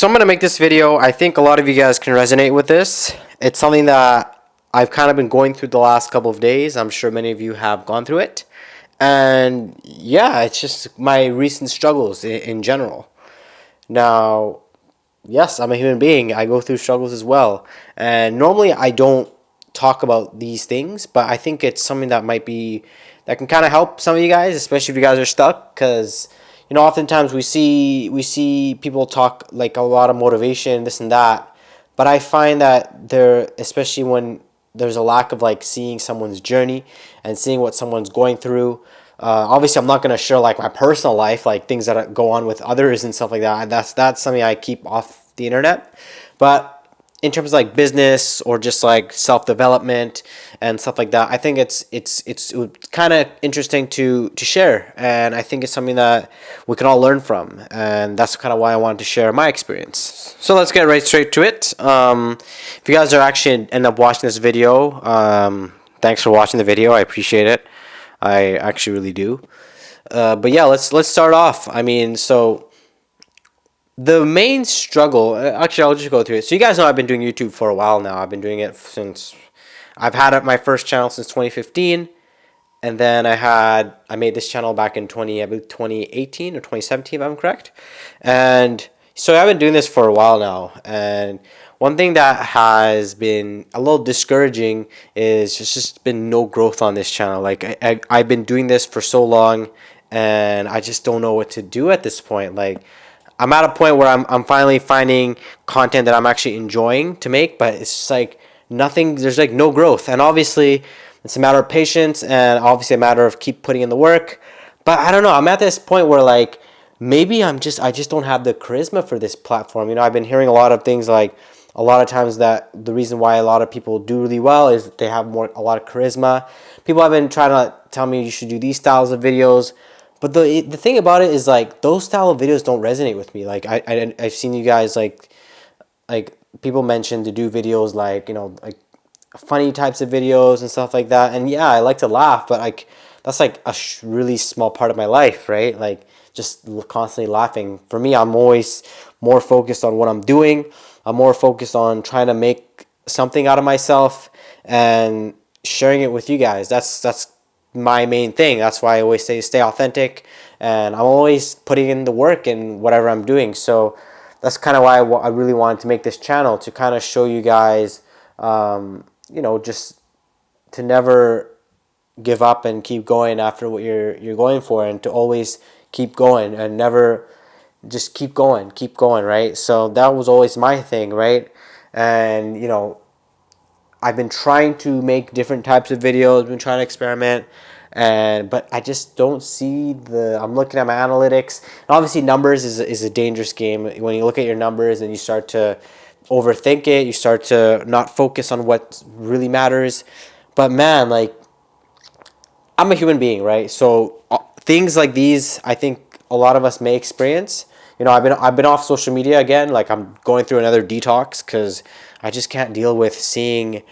So I'm going to make this video. I think a lot of you guys can resonate with this. It's something that I've kind of been going through the last couple of days. I'm sure many of you have gone through it. And yeah, it's just my recent struggles in general. Now, yes, I'm a human being. I go through struggles as well. And normally I don't talk about these things, but I think it's something that can kind of help some of you guys, especially if you guys are stuck, because oftentimes we see people talk like a lot of motivation, this and that, but I find that especially when there's a lack of like seeing someone's journey and seeing what someone's going through. Obviously, I'm not gonna share like my personal life, like things that go on with others and stuff like that. That's something I keep off the internet. But in terms of like business or just like self development and stuff like that, I think it's kind of interesting to share, and I think it's something that we can all learn from, and that's kind of why I wanted to share my experience. So let's get right straight to it. If you guys are actually end up watching this video, thanks for watching the video. I appreciate it. I actually really do. But yeah, let's start off. I mean, so the main struggle, actually, I'll just go through it. So you guys know I've been doing YouTube for a while now. I've been doing it since I've had my first channel since 2015, and then I made this channel back in 2018 or 2017, if I'm correct. And so I've been doing this for a while now, and one thing that has been a little discouraging is just been no growth on this channel. Like I've been doing this for so long, and I just don't know what to do at this point. Like I'm at a point where I'm finally finding content that I'm actually enjoying to make, but it's just like nothing. There's like no growth, and obviously it's a matter of patience, and obviously a matter of keep putting in the work. But I don't know. I'm at this point where like maybe I just don't have the charisma for this platform. I've been hearing a lot of things like a lot of times that the reason why a lot of people do really well is that they have a lot of charisma. People have been trying to tell me you should do these styles of videos. But the thing about it is like those style of videos don't resonate with me. Like I've seen you guys like people mention to do videos like like funny types of videos and stuff like that. And yeah, I like to laugh, but like that's like a really small part of my life, right? Like just constantly laughing. For me, I'm always more focused on what I'm doing. I'm more focused on trying to make something out of myself and sharing it with you guys. That's my main thing. That's why I always say stay authentic, and I'm always putting in the work in whatever I'm doing. So that's kind of why I really wanted to make this channel, to kind of show you guys, just to never give up and keep going after what you're going for, and to always keep going and never just keep going, right? So that was always my thing, right? And I've been trying to make different types of videos, been trying to experiment, but I just don't see I'm looking at my analytics. And obviously numbers is a dangerous game. When you look at your numbers and you start to overthink it, you start to not focus on what really matters. But man, like I'm a human being, right? So things like these, I think a lot of us may experience. I've been off social media again. Like I'm going through another detox because I just can't deal with seeing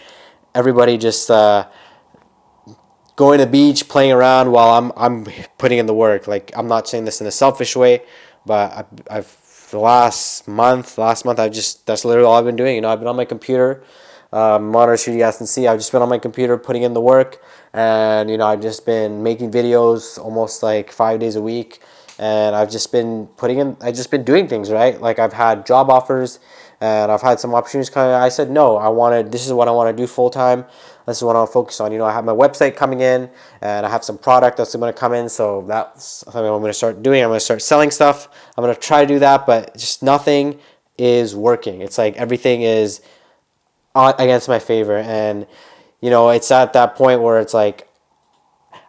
everybody just going to the beach, playing around while I'm putting in the work. Like I'm not saying this in a selfish way, but I've the last month that's literally all I've been doing. I've been on my computer. Monitor, so you guys can see, I've just been on my computer putting in the work, and I've just been making videos almost like 5 days a week, and I've just been doing things, right? Like I've had job offers, and I've had some opportunities coming. I said no. This is what I want to do full time. This is what I want to focus on. I have my website coming in, and I have some product that's going to come in. So that's something I'm going to start doing. I'm going to start selling stuff. I'm going to try to do that, but just nothing is working. It's like everything is against my favor, and it's at that point where it's like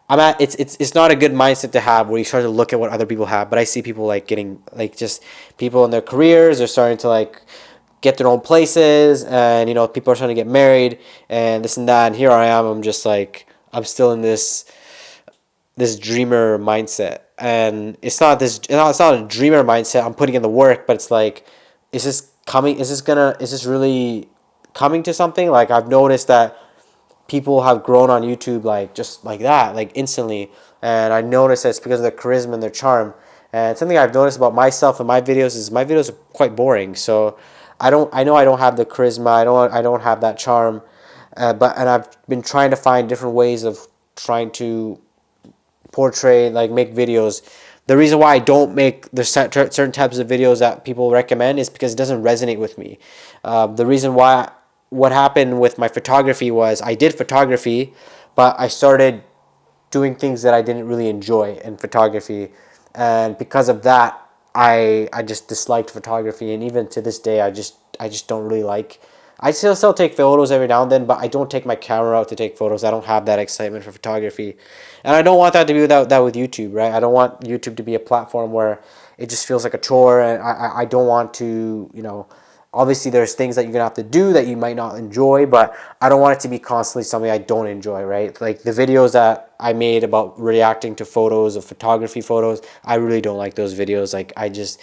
it's not a good mindset to have, where you start to look at what other people have. But I see people like getting like just people in their careers are starting to like get their own places, and people are trying to get married and this and that, and here I am, I'm still in this dreamer mindset. And it's not a dreamer mindset. I'm putting in the work, but it's like, is this really coming to something? Like I've noticed that people have grown on YouTube like just like that, like instantly, and I noticed that it's because of their charisma and their charm. And something I've noticed about myself and my videos is my videos are quite boring. So I know I don't have the charisma. I don't have that charm. And I've been trying to find different ways of trying to portray, like make videos. The reason why I don't make the certain types of videos that people recommend is because it doesn't resonate with me. The reason why, what happened with my photography was I did photography, but I started doing things that I didn't really enjoy in photography, and because of that, I just disliked photography, and even to this day, I just don't really like. I still take photos every now and then, but I don't take my camera out to take photos. I don't have that excitement for photography, and I don't want that to be without that with YouTube, right? I don't want YouTube to be a platform where it just feels like a chore, and I don't want to, you know, obviously there's things that you're gonna have to do that you might not enjoy, but I don't want it to be constantly something I don't enjoy, right? Like the videos that I made about reacting to photos of photography photos, I really don't like those videos. Like I just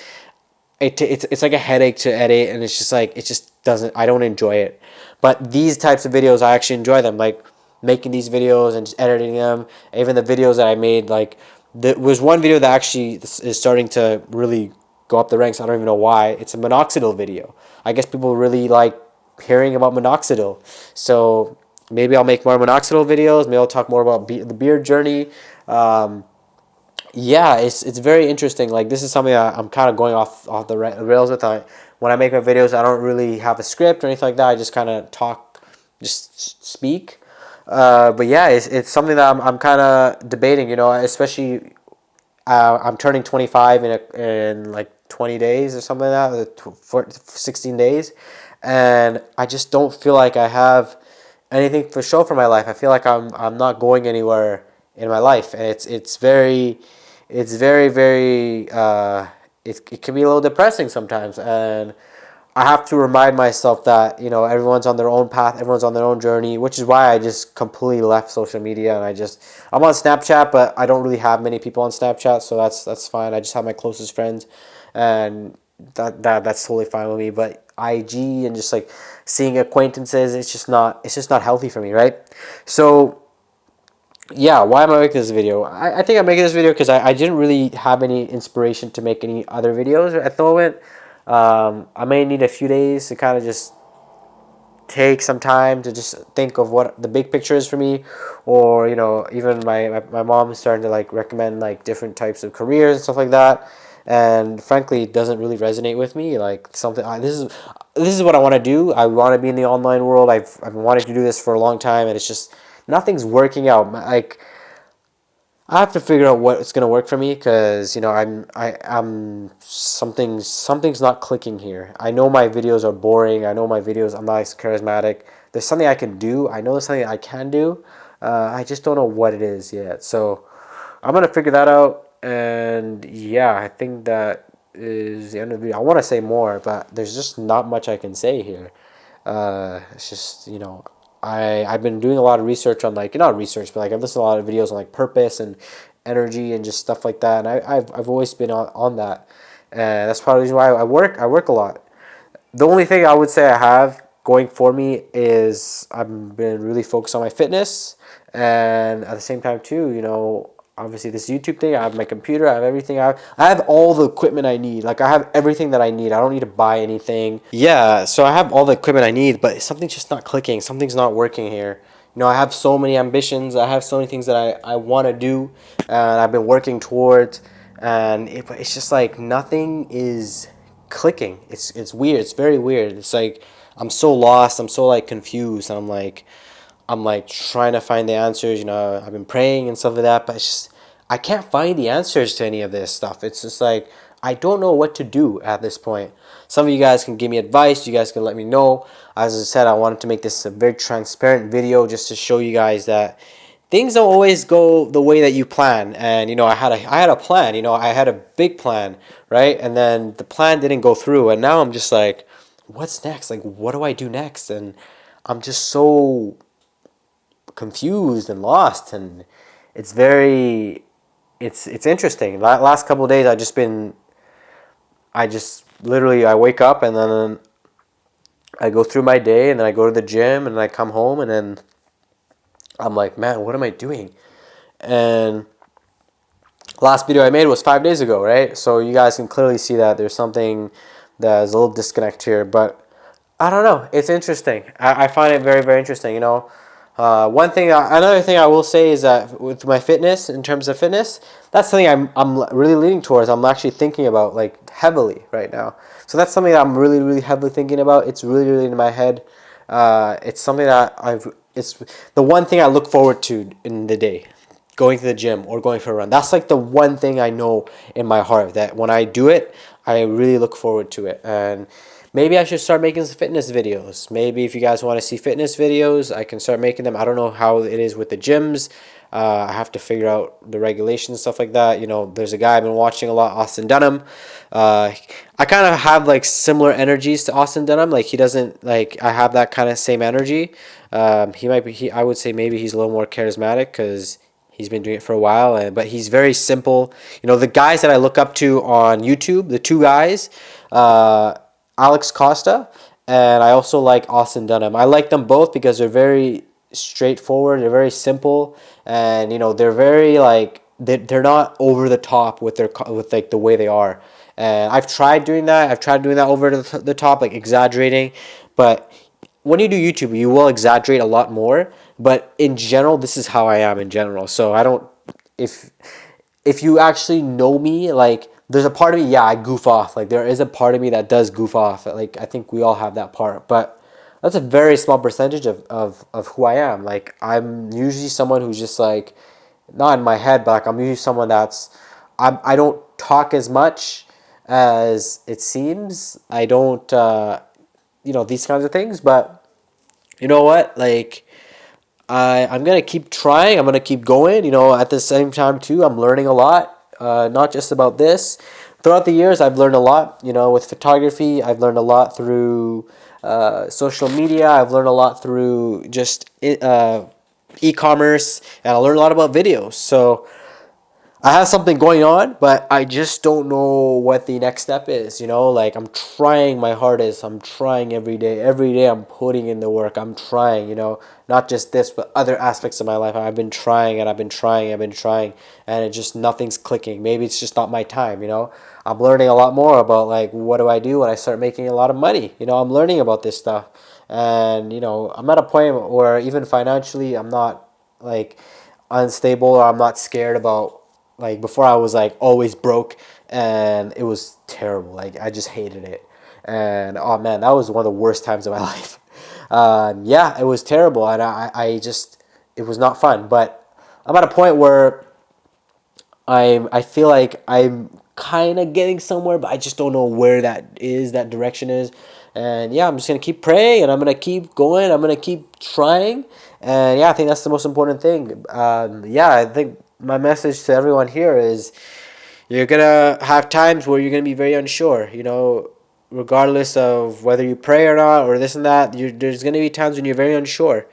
it's like a headache to edit, and it's just like it just doesn't, I don't enjoy it. But these types of videos I actually enjoy them, like making these videos and just editing them. Even the videos that I made, like there was one video that actually is starting to really go up the ranks. I don't even know why. It's a minoxidil video. I guess people really like hearing about minoxidil. So maybe I'll make more minoxidil videos. Maybe I'll talk more about the beard journey. Um, yeah, it's very interesting. Like this is something I'm kind of going off the rails with. When I make my videos, I don't really have a script or anything like that. I just kind of talk, just speak. But yeah, it's something that I'm kind of debating. You know, especially I'm turning 25 in like 20 days or something like that, for 16 days, and I just don't feel like I have anything for show for my life. I feel like I'm not going anywhere in my life, and it's very it can be a little depressing sometimes, and I have to remind myself that, you know, everyone's on their own path, everyone's on their own journey, which is why I just completely left social media, and I'm on Snapchat, but I don't really have many people on Snapchat, so that's fine. I just have my closest friends, and that's totally fine with me. But IG and just like seeing acquaintances, it's just not healthy for me, right? So yeah, why am I making this video? I think I'm making this video because I didn't really have any inspiration to make any other videos at the moment. I may need a few days to kind of just take some time to just think of what the big picture is for me, or you know, even my mom is starting to like recommend like different types of careers and stuff like that, and frankly it doesn't really resonate with me. Like something this is what I want to do. I want to be in the online world. I've wanted to do this for a long time, and it's just nothing's working out. Like I have to figure out what's gonna work for me, because you know I'm something's not clicking here. I know my videos are boring. I know my videos, I'm not as charismatic. There's something I can do. I know there's something I can do. I just don't know what it is yet. So I'm gonna figure that out. And yeah, I think that is the end of the video. I want to say more, but there's just not much I can say here. It's just, you know, I've been doing a lot of research on, like, not research, but like I've listened to a lot of videos on like purpose and energy and just stuff like that, and I've always been on that, and that's part of the reason why I work a lot. The only thing I would say I have going for me is I've been really focused on my fitness, and at the same time too, you know, obviously this YouTube thing, I have my computer, I have everything. I have all the equipment I need. Like I have everything that I need. I don't need to buy anything. Yeah, so I have all the equipment I need, but something's just not clicking. Something's not working here. You know, I have so many ambitions. I have so many things that I want to do, and I've been working towards, and it's just like nothing is clicking. It's weird. It's very weird. It's like I'm so lost. I'm so like confused. And I'm like trying to find the answers. You know, I've been praying and stuff like that, but it's just I can't find the answers to any of this stuff. It's just like I don't know what to do at this point. Some of you guys can give me advice. You guys can let me know. As I said, I wanted to make this a very transparent video just to show you guys that things don't always go the way that you plan. And you know, I had a plan. You know, I had a big plan, right? And then the plan didn't go through, and now I'm just like, what's next? Like, what do I do next? And I'm just so confused and lost, and it's very it's interesting. Last couple of days I just literally I wake up, and then I go through my day, and then I go to the gym, and then I come home, and then I'm like, man, what am I doing? And last video I made was 5 days ago, right? So you guys can clearly see that there's something that's a little disconnect here, but I don't know. It's interesting. I find it very, very interesting. Another thing I will say is that with my fitness, in terms of fitness, that's something I'm really leaning towards. I'm actually thinking about like heavily right now. So that's something that I'm really, really heavily thinking about. It's really, really in my head. It's something that it's the one thing I look forward to in the day, going to the gym or going for a run. That's like the one thing I know in my heart that when I do it, I really look forward to it. And maybe I should start making some fitness videos. Maybe if you guys want to see fitness videos, I can start making them. I don't know how it is with the gyms. I have to figure out the regulations and stuff like that. There's a guy I've been watching a lot, Austin Dunham. I kind of have like similar energies to Austin Dunham. Like he doesn't like I have that kind of same energy. He might be. I would say maybe he's a little more charismatic because he's been doing it for a while, but he's very simple. The guys that I look up to on YouTube, the two guys, Alex Costa, and I also like Austin Dunham. I like them both because they're very straightforward. They're very simple, and they're very like they're not over the top with with like the way they are. And I've tried doing that. I've tried doing that over the top, like exaggerating, but when you do YouTube, you will exaggerate a lot more. But in general, this is how I am in general. So I don't if if you actually know me, like there's a part of me, yeah, I goof off. Like there is a part of me that does goof off. Like I think we all have that part. But that's a very small percentage of who I am. Like I'm usually someone who's just like not in my head, but like I'm usually someone I don't talk as much as it seems. I don't these kinds of things, but you know what? Like I'm gonna keep trying. I'm gonna keep going. At the same time too, I'm learning a lot. Not just about this. Throughout the years, I've learned a lot. With photography, I've learned a lot through social media. I've learned a lot through just e-commerce, and I learned a lot about videos. So I have something going on, but I just don't know what the next step is. Like I'm trying my hardest. I'm trying every day. Every day I'm putting in the work. I'm trying, not just this, but other aspects of my life. I've been trying and I've been trying. I've been trying, and it just nothing's clicking. Maybe it's just not my time. I'm learning a lot more about like what do I do when I start making a lot of money. I'm learning about this stuff, and I'm at a point where even financially, I'm not like unstable or I'm not scared about like before I was like always broke and it was terrible. Like I just hated it. And oh man, that was one of the worst times of my life. Yeah, it was terrible and I just it was not fun. But I'm at a point where I feel like I'm kind of getting somewhere, but I just don't know where that direction is. And yeah, I'm just gonna keep praying, and I'm gonna keep going. I'm gonna keep trying, and yeah, I think that's the most important thing. Yeah, I think my message to everyone here is you're gonna have times where you're gonna be very unsure. Regardless of whether you pray or not, or this and that, there's gonna be times when you're very unsure.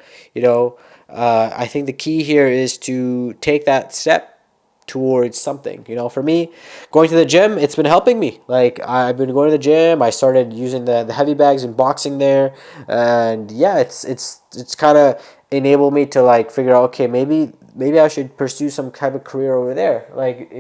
I think the key here is to take that step towards something. For me, going to the gym, it's been helping me. Like I've been going to the gym. I started using the heavy bags and boxing there, and yeah, it's kind of enabled me to like figure out, okay, maybe I should pursue some kind of career over there, like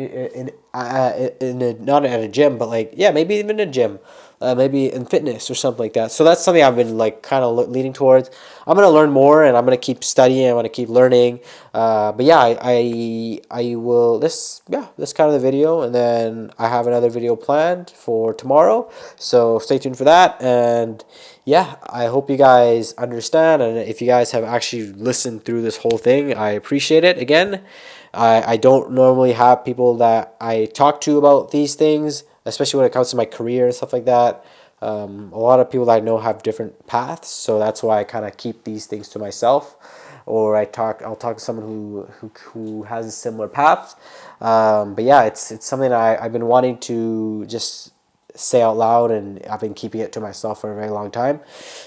not at a gym, but like yeah, maybe even a gym, maybe in fitness or something like that. So that's something I've been like kind of leaning towards. I'm gonna learn more, and I'm gonna keep studying. I'm gonna keep learning. But yeah, I will. This kind of the video, and then I have another video planned for tomorrow. So stay tuned for that. And yeah, I hope you guys understand, and if you guys have actually listened through this whole thing, I appreciate it. Again, I don't normally have people that I talk to about these things, especially when it comes to my career and stuff like that. A lot of people that I know have different paths, so that's why I kind of keep these things to myself, or I'll talk to someone who has a similar path. But yeah, it's something that I've been wanting to just say out loud, and I've been keeping it to myself for a very long time.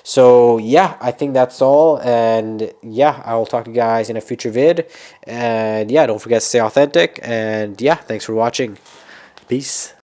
So yeah, I think that's all, and yeah, I will talk to you guys in a future vid, and yeah, don't forget to stay authentic, and yeah, thanks for watching. Peace.